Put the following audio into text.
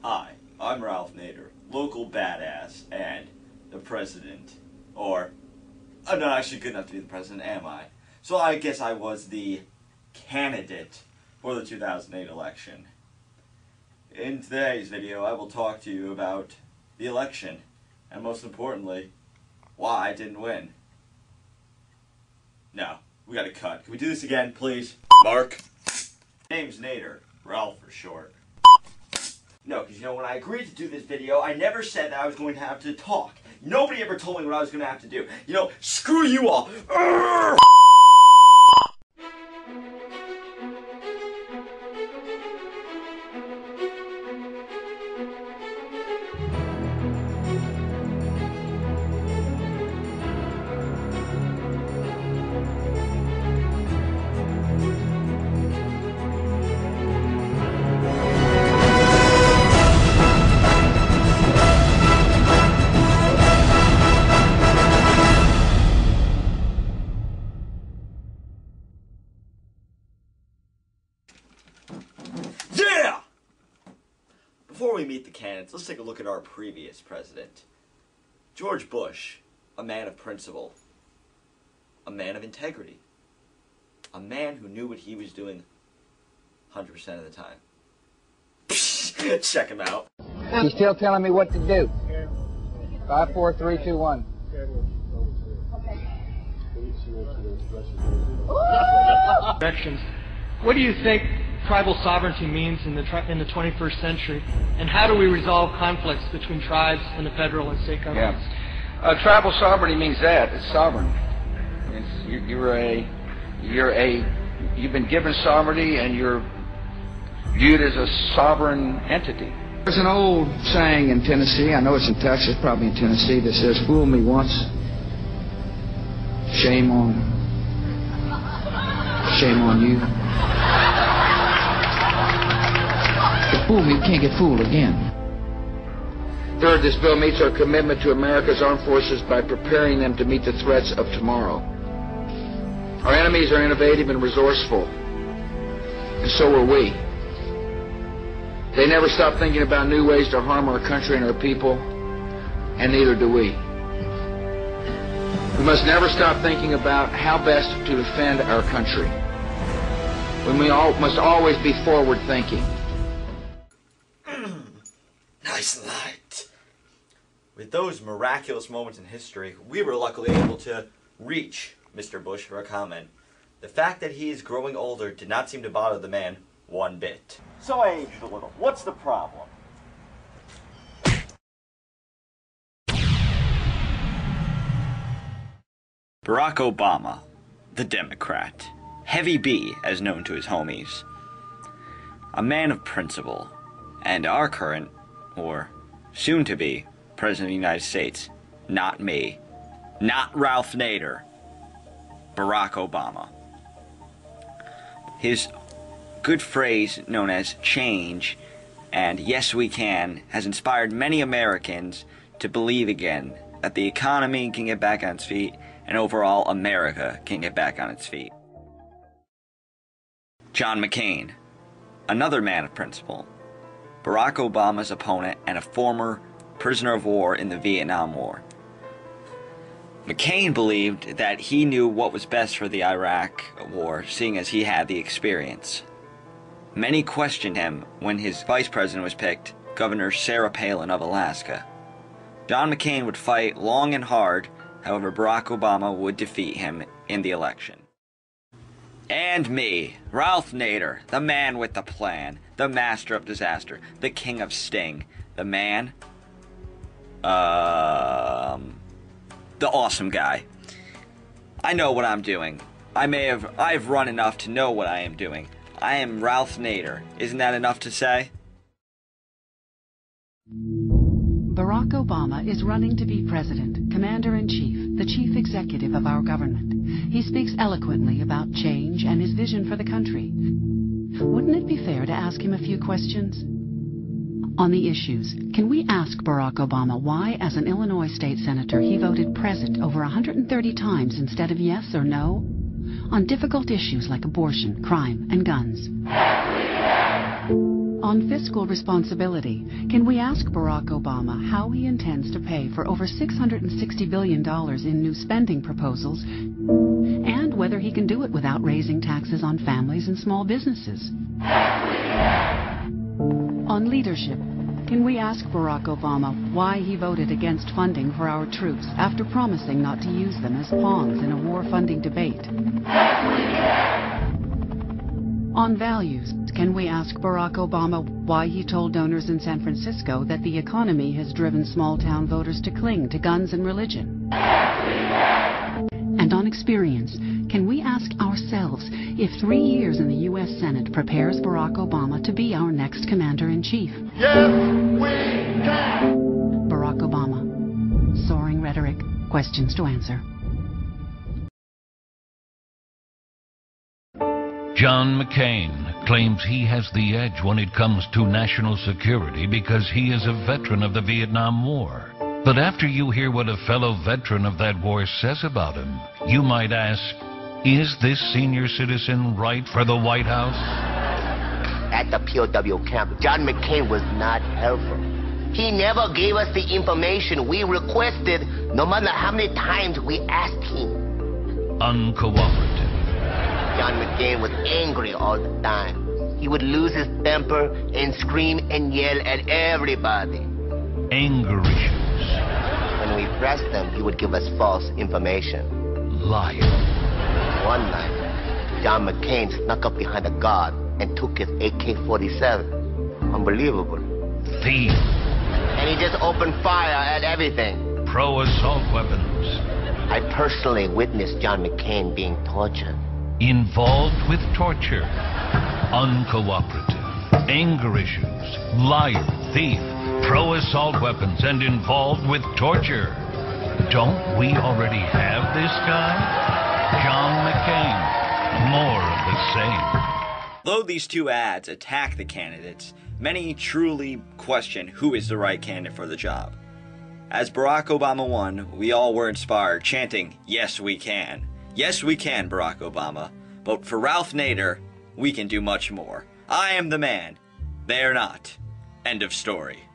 Hi, I'm Ralph Nader, local badass, and the president. Or, I'm not actually good enough to be the president, am I? So I guess I was the candidate for the 2008 election. In today's video, I will talk to you about the election, and most importantly, why I didn't win. No, we gotta cut. Can we do this again, please? Mark? Name's Nader, Ralph for short. No, because you know, when I agreed to do this video, I never said that I was going to have to talk. Nobody ever told me what I was going to have to do. You know, screw you all. Urgh! Yeah! Before we meet the candidates, let's take a look at our previous president. George Bush, a man of principle, a man of integrity, a man who knew what he was doing 100% of the time. Check him out. He's still telling me what to do. 5, 4, 3, 2, 1. Directions. What do you think tribal sovereignty means in the 21st century, and how do we resolve conflicts between tribes and the federal and state governments? Yeah. Tribal sovereignty means that it's sovereign. You've been given sovereignty, and you're viewed as a sovereign entity. There's an old saying in Tennessee, I know it's in Texas, probably in Tennessee, that says, "Fool me once, shame on you. Fool me, you can't get fooled again." Third, this bill meets our commitment to America's armed forces by preparing them to meet the threats of tomorrow. Our enemies are innovative and resourceful, and so are we. They never stop thinking about new ways to harm our country and our people, and neither do we. We must never stop thinking about how best to defend our country. We must always be forward-thinking. Nice light. With those miraculous moments in history, we were luckily able to reach Mr. Bush for a comment. The fact that he is growing older did not seem to bother the man one bit. So I aged a little. What's the problem? Barack Obama, the Democrat. Heavy B, as known to his homies. A man of principle. And our current, or soon-to-be, President of the United States. Not me. Not Ralph Nader. Barack Obama. His good phrase known as change and yes we can has inspired many Americans to believe again that the economy can get back on its feet and overall America can get back on its feet. John McCain, another man of principle. Barack Obama's opponent and a former prisoner of war in the Vietnam War. McCain believed that he knew what was best for the Iraq War, seeing as he had the experience. Many questioned him when his vice president was picked, Governor Sarah Palin of Alaska. John McCain would fight long and hard, however Barack Obama would defeat him in the election. And me, Ralph Nader, the man with the plan, the master of disaster, the king of sting, the man, the awesome guy. I know what I'm doing. I've run enough to know what I am doing. I am Ralph Nader. Isn't that enough to say? Barack Obama is running to be President, Commander-in-Chief, the Chief Executive of our government. He speaks eloquently about change and his vision for the country. Wouldn't it be fair to ask him a few questions? On the issues, can we ask Barack Obama why, as an Illinois state senator, he voted present over 130 times instead of yes or no? On difficult issues like abortion, crime, and guns. On fiscal responsibility, can we ask Barack Obama how he intends to pay for over $660 billion in new spending proposals, and whether he can do it without raising taxes on families and small businesses? On leadership, can we ask Barack Obama why he voted against funding for our troops after promising not to use them as pawns in a war funding debate? On values, can we ask Barack Obama why he told donors in San Francisco that the economy has driven small-town voters to cling to guns and religion? And on experience, can we ask ourselves if 3 years in the U.S. Senate prepares Barack Obama to be our next Commander-in-Chief? Yes, we can! Barack Obama. Soaring rhetoric, questions to answer. John McCain claims he has the edge when it comes to national security because he is a veteran of the Vietnam War. But after you hear what a fellow veteran of that war says about him, you might ask, is this senior citizen right for the White House? At the POW camp, John McCain was not helpful. He never gave us the information we requested, no matter how many times we asked him. Uncooperative. John McCain was angry all the time. He would lose his temper and scream and yell at everybody. Anger issues. When we pressed him, he would give us false information. Liar. One night, John McCain snuck up behind a guard and took his AK-47. Unbelievable. Thief. And he just opened fire at everything. Pro-assault weapons. I personally witnessed John McCain being tortured. Involved with torture. Uncooperative. Anger issues. Liar. Thief. Pro-assault weapons and involved with torture. Don't we already have this guy? John McCain. More of the same. Though these two ads attack the candidates, many truly question who is the right candidate for the job. As Barack Obama won, we all were inspired, chanting, "Yes, we can. Yes, we can, Barack Obama. But for Ralph Nader, we can do much more. I am the man. They are not." End of story.